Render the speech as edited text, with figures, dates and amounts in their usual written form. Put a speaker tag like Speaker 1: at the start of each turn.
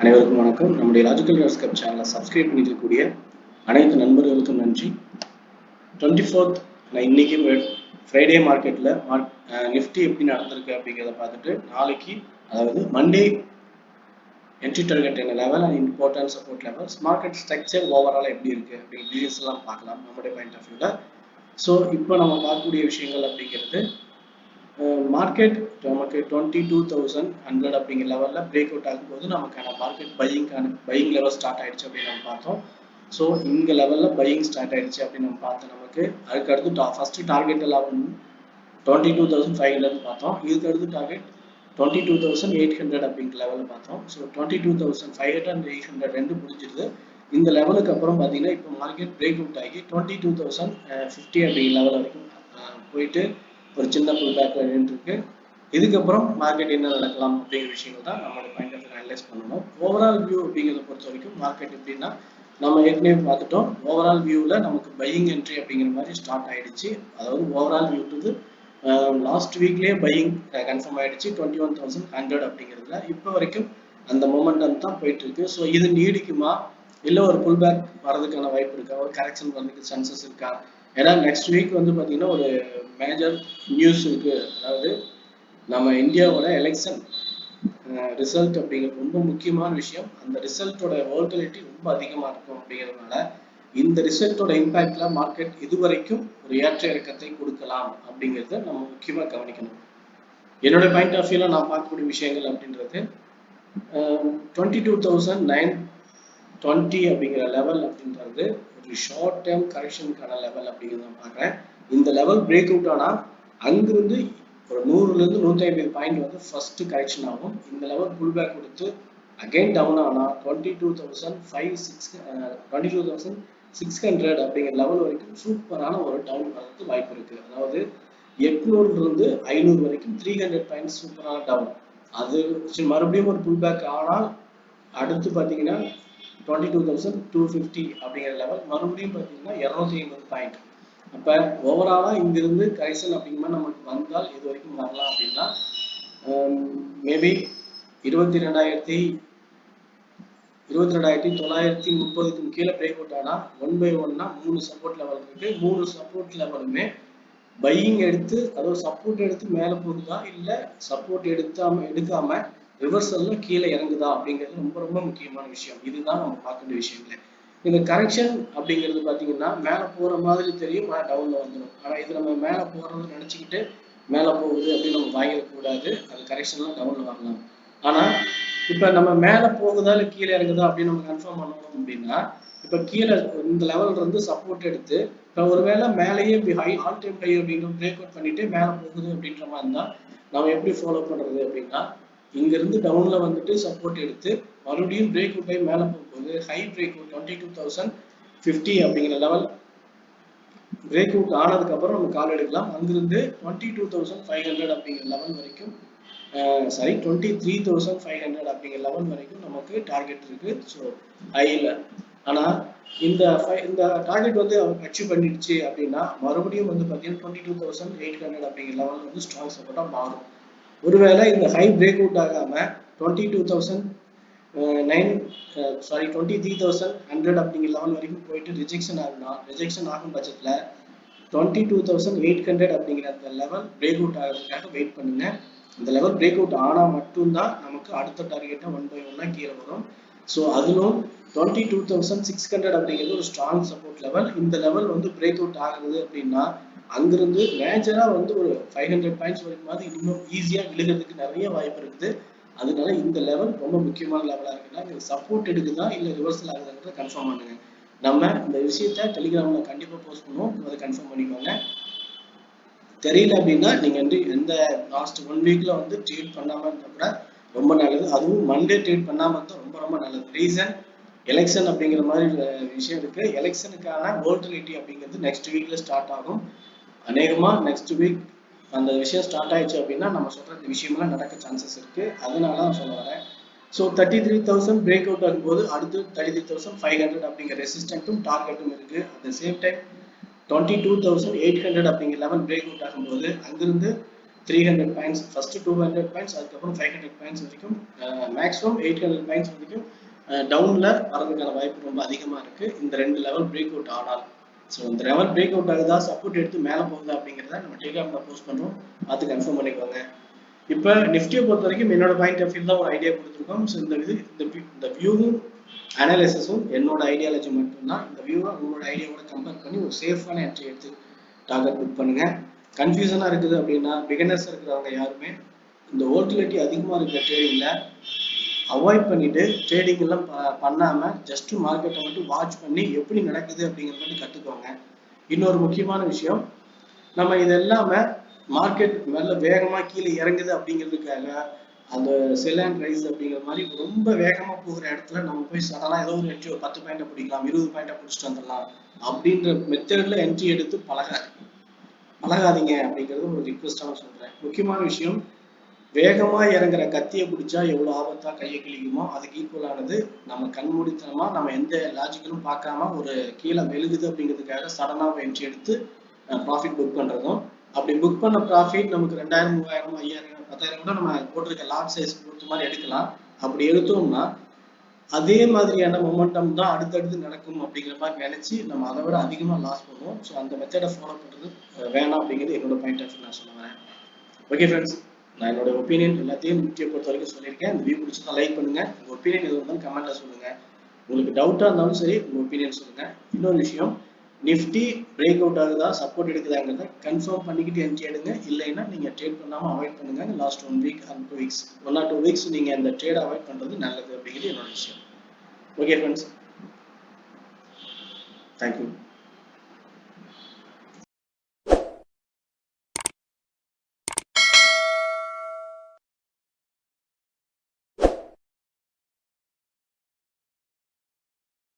Speaker 1: அனைவருக்கும் வணக்கம். நம்முடைய லாஜிக்கல் கப் சேனலை சப்ஸ்கிரைப் பண்ணிருக்கக்கூடிய அனைத்து நண்பர்களுக்கும் நன்றி. 24th இன்னைக்கு ஃப்ரைடே மார்க்கெட்ல நிஃப்டி எப்படி நடந்திருக்கு அப்படிங்கிறத பார்த்துட்டு நாளைக்கு அதாவது மண்டே என்ட்ரி டார்கெட் என்ன level and important support levels market structure overall எப்படி இருக்கு அப்படிங்கிற டீடைல்ஸ் எல்லாம் பார்க்கலாம் நம்முடைய பாயிண்ட் ஆஃப் வியூல. ஸோ இப்போ நம்ம பார்க்கக்கூடிய விஷயங்கள் அப்படிங்கிறது மார்க்கெட் நமக்கு 22,100 அப்படிங்கிற லெவலில் பிரேக் அவுட் ஆகும்போது நமக்கான மார்க்கெட் பையிங் லெவல் ஸ்டார்ட் ஆயிடுச்சு அப்படின்னு நம்ம பார்த்தோம். ஸோ இந்த லெவலில் பையிங் ஸ்டார்ட் ஆயிடுச்சு அப்படின்னு நம்ம பார்த்தோம். நமக்கு அதுக்கு அடுத்து ஃபர்ஸ்ட் டார்கெட் லெவல் 22,500 பார்த்தோம். இதுக்கு அடுத்து டார்கெட் 22,800 அப்படிங்கிற லெவலில் பார்த்தோம். ஸோ 22,500 அண்ட் 800 ரெண்டு முடிஞ்சிருது. இந்த லெவலுக்கு அப்புறம் பார்த்தீங்கன்னா இப்போ மார்க்கெட் பிரேக் அவுட் ஆகி 22,050 அப்படிங்கிற லெவல் வரைக்கும் போயிட்டு ஒரு சின்ன புல் பேக் இருக்கு. இதுக்கப்புறம் மார்க்கெட் என்ன நடக்கலாம் அப்படிங்கிற விஷயங்கள் தான் நம்மளோட பாயிண்ட் ஆஃப் அனலைஸ் பண்ணணும். ஓவரால் வியூ அப்படிங்கிறத பொறுத்த வரைக்கும் மார்க்கெட் எப்படின்னா நம்ம ஏற்கனவே பார்த்துட்டோம். ஓவரால் வியூவில் நமக்கு பையிங் என்ட்ரி அப்படிங்கிற மாதிரி ஸ்டார்ட் ஆயிடுச்சு. அதாவது ஓவரால் வியூக்கு லாஸ்ட் வீக்லேயே பையிங் கன்ஃபார்ம் ஆயிடுச்சு 21,100 அப்படிங்கிறதுல. இப்போ வரைக்கும் அந்த மொமெண்டம் தான் போயிட்டு இருக்கு. ஸோ இது நீடிக்குமா இல்லை ஒரு புல் பேக் வரதுக்கான வாய்ப்பு இருக்கா, ஒரு கரெக்ஷன் வரதுக்கு சான்சஸ் இருக்கா? ஏன்னா நெக்ஸ்ட் வீக் வந்து பார்த்தீங்கன்னா ஒரு மேஜர் நியூஸ் இருக்கு. அதாவது நம்ம இந்தியாவோட எலெக்ஷன் ரிசல்ட் அப்படிங்கிறது ரொம்ப முக்கியமான விஷயம். அந்த ரிசல்ட்டோட வாலட்டிலிட்டி ரொம்ப அதிகமாக இருக்கும். அப்படிங்கிறதுனால இந்த ரிசல்ட்டோட இம்பாக்ட்ல மார்க்கெட் இதுவரைக்கும் ஒரு ஏற்ற இறக்கத்தை கொடுக்கலாம் அப்படிங்கிறத நம்ம முக்கியமாக கவனிக்கணும். என்னோட பாயிண்ட் ஆஃப் வியூல நான் பார்க்கக்கூடிய விஷயங்கள் அப்படின்றது 22,920 அப்படிங்கிற லெவல் அப்படின்றது ஒரு ஷார்ட் டேர்ம் கரெக்ஷனுக்கான லெவல் அப்படிங்கிறத நான் பார்க்குறேன். இந்த லெவல் பிரேக் அவுட் ஆனால் அங்கிருந்து ஒரு 100லேருந்து 150 பாயிண்ட் வந்து ஃபர்ஸ்ட் கரெக்ஷன் ஆகும். இந்த லெவல் புல் பேக் கொடுத்து அகைன் டவுன் ஆனால் 22,600 அப்படிங்கிற லெவல் வரைக்கும் சூப்பரான ஒரு டவுன் வரதுக்கு வாய்ப்பு இருக்கு. அதாவது 800லேருந்து 500 வரைக்கும் 300 பாயிண்ட்ஸ் சூப்பரான டவுன். அது மறுபடியும் ஒரு புல் பேக் ஆனால் அடுத்து பார்த்தீங்கன்னா 22,250 அப்படிங்கிற லெவல் மறுபடியும் பார்த்தீங்கன்னா 250 பாயிண்ட். அப்போ ஓவராலாக இங்கிருந்து கரெக்ஷன் அப்படிங்கிற நமக்கு வந்தால் இது வரைக்கும் வரலாம் அப்படின்னா மேபி 22,930க்கு கீழே பிரேக் அவுட் ஆனால் 1 by 1 3 சப்போர்ட் லெவல் இருக்கு. 3 சப்போர்ட் லெவலுமே பையிங் எடுத்து அதாவது சப்போர்ட் எடுத்து மேலே போகுதா இல்லை சப்போர்ட் எடுக்காம ரிவர்சல்ல கீழே இறங்குதா அப்படிங்கிறது ரொம்ப ரொம்ப முக்கியமான விஷயம். இதுதான் நம்ம பார்க்க வேண்டிய விஷயங்களே. இந்த கரெக்ஷன் அப்படிங்கிறது பார்த்தீங்கன்னா மேலே போகிற மாதிரி தெரியும், ஆனால் டவுனில் வந்துடும். ஆனால் இது நம்ம மேலே போகிறதுன்னு நினச்சிக்கிட்டு மேலே போகுது அப்படின்னு நம்ம வாங்கிடக்கூடாது. அது கரெக்ஷன்லாம் டவுனில் வரலாம். ஆனால் இப்போ நம்ம மேலே போகுதா இல்லை கீழே இறங்குதா அப்படின்னு நம்ம கன்ஃபார்ம் பண்ணணும் அப்படின்னா இப்போ கீழே இந்த லெவல் இருந்து சப்போர்ட் எடுத்து இப்போ ஒருவேளை மேலேயே ஹை ஆல் டைம் ஹை அப்படின்ற பிரேக் அவுட் பண்ணிட்டு மேலே போகுது அப்படின்ற மாதிரி இருந்தால் நம்ம எப்படி ஃபாலோ பண்ணுறது அப்படின்னா இங்கிருந்து டவுன்ல வந்துட்டு சப்போர்ட் எடுத்து மறுபடியும் பிரேக் அவுட் ஆகி மேலே போகும்போது ஹை பிரேக் அவுட் 22,050 அப்படிங்கிற லெவல் பிரேக் அவுட் ஆனதுக்கு அப்புறம் நம்ம கால் எடுக்கலாம். அங்கிருந்து 22,500 அப்படிங்கிற லெவல் வரைக்கும் 23,500 அப்படிங்கிற லெவல் வரைக்கும் நமக்கு டார்கெட் இருக்கு. ஸோ ஹைல ஆனால் இந்த டார்கெட் வந்து அச்சீவ் பண்ணிடுச்சு அப்படின்னா மறுபடியும் வந்து பார்த்தீங்கன்னா 22,800 அப்படிங்கிற லெவல் வந்து ஸ்ட்ராங் சப்போர்ட்டாக மாறும். ஒருவேளை இந்த ஹை பிரேக் அவுட் ஆகாம 23,100 அப்படிங்கிற லெவல் வரைக்கும் போயிட்டு ரிஜெக்ஷன் ஆகும் பட்சத்தில் 22,800 அப்படிங்கிற அந்த லெவல் பிரேக் அவுட் ஆகிறதுக்காக வெயிட் பண்ணுங்க. இந்த லெவல் பிரேக் அவுட் ஆனால் மட்டும்தான் நமக்கு அடுத்த டார்கெட்டை 1 by 1 கீழே வரும். ஸோ அதிலும் 22,600 அப்படிங்கிறது ஒரு ஸ்ட்ராங் சப்போர்ட் லெவல். இந்த லெவல் வந்து பிரேக் அவுட் ஆகுது அப்படின்னா அங்கிருந்து மேஜரா வந்து ஒரு 500 பாயிண்ட்ஸ் வரைக்கும் இன்னும் ஈஸியா விழுகிறதுக்கு நிறைய வாய்ப்பு இருக்குது. அதனால இந்த லெவல் ரொம்ப முக்கியமான லெவலா இருக்குன்னா இது சப்போர்ட் எடுக்குதா இல்லை ரிவர்சல் ஆகுதுங்கிறத கன்ஃபார்ம் பண்ணுங்க. நம்ம இந்த விஷயத்த டெலிகிராம்ல கண்டிப்பா போஸ்ட் பண்ணுவோம், அதை கன்ஃபார்ம் பண்ணிக்கோங்க. தெரியல அப்படின்னா நீங்க வந்து எந்த லாஸ்ட் 1 வீக்ல வந்து ட்ரேட் பண்ணாம இருந்தா கூட ரொம்ப நல்லது. அதுவும் மண்டே ட்ரேட் பண்ணாம இருந்தா ரொம்ப ரொம்ப நல்லது. ரீசன் எலெக்ஷன் அப்படிங்கிற மாதிரி விஷயம் இருக்கு. எலெக்ஷனுக்கான வாலட்டிலிட்டி அப்படிங்கிறது நெக்ஸ்ட் வீக்ல ஸ்டார்ட் ஆகும். அநேகமா நெக்ஸ்ட் வீக் அந்த விஷயம் ஸ்டார்ட் ஆயிடுச்சு அப்படின்னா நம்ம சொல்ற இந்த விஷயம்லாம் நடக்க சான்சஸ் இருக்கு. அதனால நான் சொல்ல வரேன். ஸோ 33,000 பிரேக் அவுட் ஆகும்போது அடுத்து 33,500 அப்படிங்கிற ரெசிஸ்டன்ட்டும் டார்கெட்டும் இருக்கு. அட் த சேம் டைம் 22,800 அப்படிங்கிற லெவல் பிரேக் அவுட் ஆகும்போது அங்கிருந்து 300 பாயிண்ட்ஸ், ஃபர்ஸ்ட் 200 பாயிண்ட்ஸ், அதுக்கப்புறம் 500 பாயிண்ட்ஸ் வரைக்கும், மேக்ஸிமம் 800 பாயிண்ட்ஸ் வரைக்கும் டவுன்ல வரதுக்கான வாய்ப்பு ரொம்ப அதிகமா இருக்கு இந்த ரெண்டு லெவல் பிரேக் அவுட் ஆனால். ஸோ இந்த லெவல் பிரேக் அவுட் ஆகுதா, சப்போர்ட் எடுத்து மேலே போகுதா அப்படிங்கிறத நம்ம டெலிகிராம்ல போஸ்ட் பண்றோம், பார்த்து கன்ஃபார்ம் பண்ணிக்கோங்க. இப்போ நிஃப்டியை பொறுத்த வரைக்கும் என்னோட பாயிண்ட் ஆஃப் வியூ தான் ஒரு ஐடியா கொடுத்துருக்கோம். ஸோ இந்த வியூவும் அனாலிசிஸும் என்னோட ஐடியாலஜி மட்டும்தான். இந்த வியூவை உங்களோட ஐடியாவோட கம்பேர் பண்ணி ஒரு சேஃபான என்ட்ரி எடுத்து டார்கெட் புக் பண்ணுங்க. கன்ஃபியூஷனா இருக்குது அப்படின்னா பிகினர்ஸ் இருக்கிறவங்க யாருமே இந்த வோல்டிலிட்டி அதிகமாக இருக்கிற ட்ரேடிங்ல அவாய்ட் பண்ணிட்டு ட்ரேடிங் எல்லாம் பண்ணாம ஜஸ்ட் மார்க்கெட்டை மட்டும் வாட்ச் பண்ணி எப்படி நடக்குது அப்படிங்கிறத மட்டும் கற்றுக்கோங்க. இன்னொரு முக்கியமான விஷயம், நம்ம இது இல்லாம மார்க்கெட் மேல வேகமா கீழே இறங்குது அப்படிங்கிறதுக்காக அந்த செல் அண்ட் ரைஸ் அப்படிங்கிற மாதிரி ரொம்ப வேகமா போகிற இடத்துல நம்ம போய் சடனா ஏதோ ஒரு என்ட்ரி, ஒரு 10 பாயிண்ட் பிடிக்கலாம், 20 பாயிண்ட் பிடிச்சிட்டு வந்துடலாம் அப்படின்ற மெத்தட்ல என்ட்ரி எடுத்து பழகாதீங்க அப்படிங்கிறது ஒரு ரிக்வெஸ்டாக சொல்றேன். முக்கியமான விஷயம், வேகமா இறங்குற கத்தியை பிடிச்சா எவ்வளவு ஆபத்தா கையை கிழிக்குமோ அதுக்கு ஈக்குவலானது நம்ம கண்மூடித்தனமா நம்ம எந்த லாஜிக்கலும் பார்க்காம ஒரு கீழே வெளுகுது அப்படிங்கிறதுக்காக சடனா என்ட்ரி எடுத்து ப்ராஃபிட் புக் பண்றதும், அப்படி புக் பண்ண ப்ராஃபிட் நமக்கு 2000, 3000, 5000, 10,000 கூட நம்ம போட்டிருக்க லாட் சைஸ் பொறுத்த மாதிரி எடுக்கலாம். அப்படி எடுத்தோம்னா அதே மாதிரியான மொமெண்டம் தான் அடுத்தடுத்து நடக்கும் அப்படிங்கிற மாதிரி நினைச்சு நம்ம அதை விட அதிகமா லாஸ் பண்ணுவோம். ஸோ அந்த மெத்தடை ஃபாலோ பண்றது வேணாம் அப்படிங்கிறது என்னோட பாயிண்ட் ஆஃப் வியூ நான் சொல்ல வரேன். ஓகே ஃப்ரெண்ட்ஸ், நான் என்னோட ஒப்பீனியன் எல்லாத்தையும் நிஃப்டியை பொறுத்த வரைக்கும் சொல்லியிருக்கேன். இந்த வீடியோ பிடிச்சா லைக் பண்ணுங்க, உங்க ஒப்பீனியன் எது இருந்தாலும் கமெண்ட்ல சொல்லுங்க. உங்களுக்கு டவுட்டா இருந்தாலும் சரி உங்க ஒப்பீனியன் சொல்லுங்க. இன்னொரு விஷயம், நிஃப்டி பிரேக் அவுட் ஆகுதா, சப்போர்ட் எடுக்குதாங்கிறத கன்ஃபார்ம் பண்ணிக்கிட்டு என்ட்ரி எடுங்க. இல்லைன்னா நீங்க ட்ரேட் பண்ணாம அவாய்ட் பண்ணுங்க. Last 1 week and 2 weeks, 1 or 2 weeks நீங்க அந்த ட்ரேட் அவாய்ட் பண்றது நல்லது அப்படிங்கிறது என்னோட விஷயம். Okay friends, thank you.